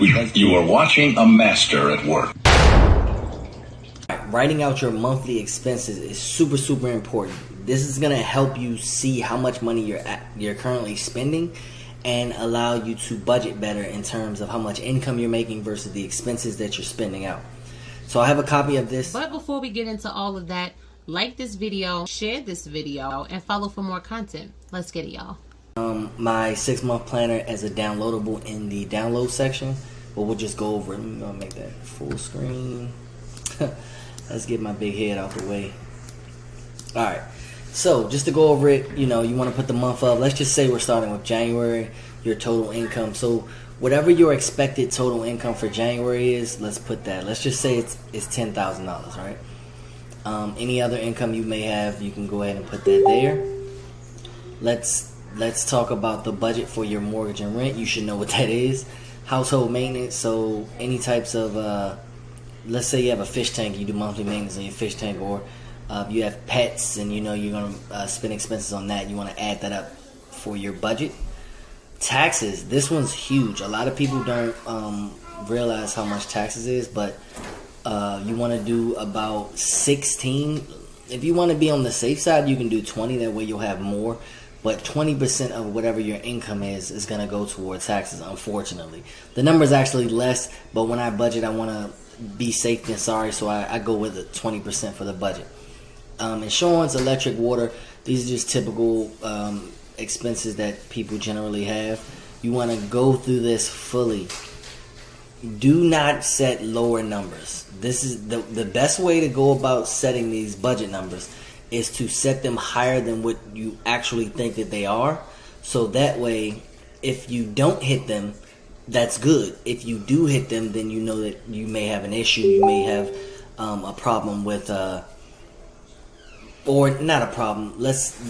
You are watching a master at work. Writing out your monthly expenses is super important. This is gonna help you see how much money you're currently spending, and allow you to budget better in terms of how much income you're making versus the expenses that you're spending out. So I have a copy of this. But before we get into all of that, like this video, share this video, and follow for more content. Let's get it, y'all. My 6-month planner as a downloadable in the download section, but we'll just go over it. I'm gonna make that full screen. Let's get my big head out the way. Alright, so just to go over it, you want to put the month of, let's just say we're starting with January, your total income. So whatever your expected total income for January is, let's put that. Let's just say it's $10,000, right? Any other income you may have, you can go ahead and put that there. Let's talk about the budget for your mortgage and rent. You should know what that is. Household maintenance, so any types of, let's say you have a fish tank, you do monthly maintenance on your fish tank, or you have pets and you're going to spend expenses on that. You want to add that up for your budget. Taxes, this one's huge. A lot of people don't realize how much taxes is, but you want to do about 16. If you want to be on the safe side, you can do 20. That way you'll have more. But 20% of whatever your income is going to go towards taxes, unfortunately. The number is actually less, but when I budget, I want to be safe than sorry, so I go with the 20% for the budget. Insurance, electric, water, these are just typical expenses that people generally have. You want to go through this fully. Do not set lower numbers. This is the best way to go about setting these budget numbers, is to set them higher than what you actually think that they are. So that way, if you don't hit them, that's good. If you do hit them, then you know that you may have an issue. You may have a problem with, or not a problem.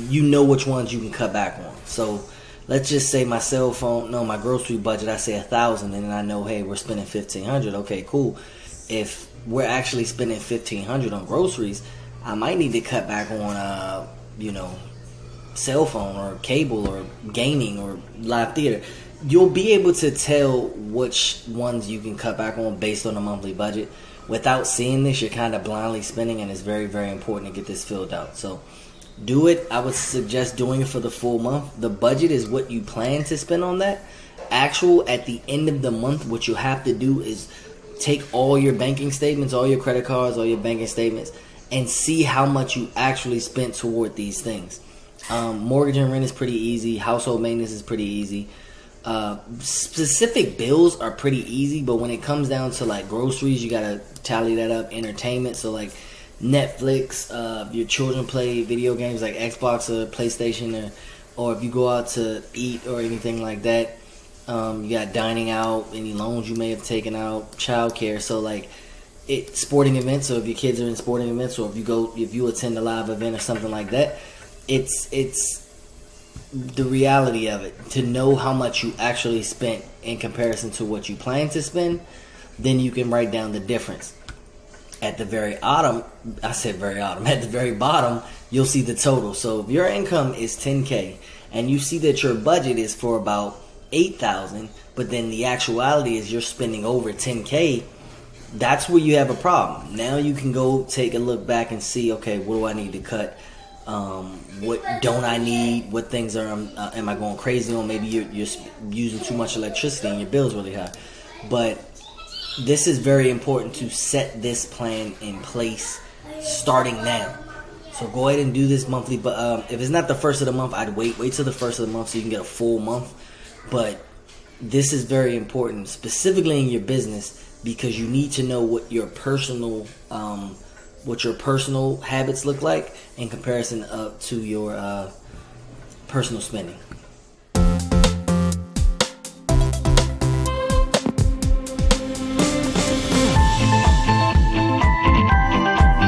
You know which ones you can cut back on. So let's just say my cell phone, no, my grocery budget, I say $1,000, and then I know, hey, we're spending $1,500. Okay, cool. If we're actually spending $1,500 on groceries, I might need to cut back on, cell phone or cable or gaming or live theater. You'll be able to tell which ones you can cut back on based on a monthly budget. Without seeing this, you're kind of blindly spending, and it's very, very important to get this filled out. So do it. I would suggest doing it for the full month. The budget is what you plan to spend on that. Actual, at the end of the month, what you have to do is take all your banking statements, all your credit cards, all your banking statements, and see how much you actually spent toward these things. Mortgage and rent is pretty easy. Household maintenance is pretty easy. Specific bills are pretty easy, but when it comes down to like groceries, you gotta tally that up. Entertainment, so like Netflix, your children play video games like Xbox or PlayStation, or if you go out to eat or anything like that, you got dining out, any loans you may have taken out, childcare. So like sporting events, so if your kids are in sporting events, or if you attend a live event or something like that, it's the reality of it, to know how much you actually spent in comparison to what you plan to spend. Then you can write down the difference. At the very bottom, at the very bottom, you'll see the total. So if your income is $10K and you see that your budget is for about $8,000, but then the actuality is you're spending over $10K, that's where you have a problem. Now you can go take a look back and see, okay, what do I need to cut? What don't I need? What things am I going crazy on? Maybe you're using too much electricity and your bill's really high. But this is very important to set this plan in place starting now. So go ahead and do this monthly. But if it's not the first of the month, I'd wait till the first of the month so you can get a full month. But this is very important, specifically in your business, because you need to know what your personal habits look like in comparison to your personal spending.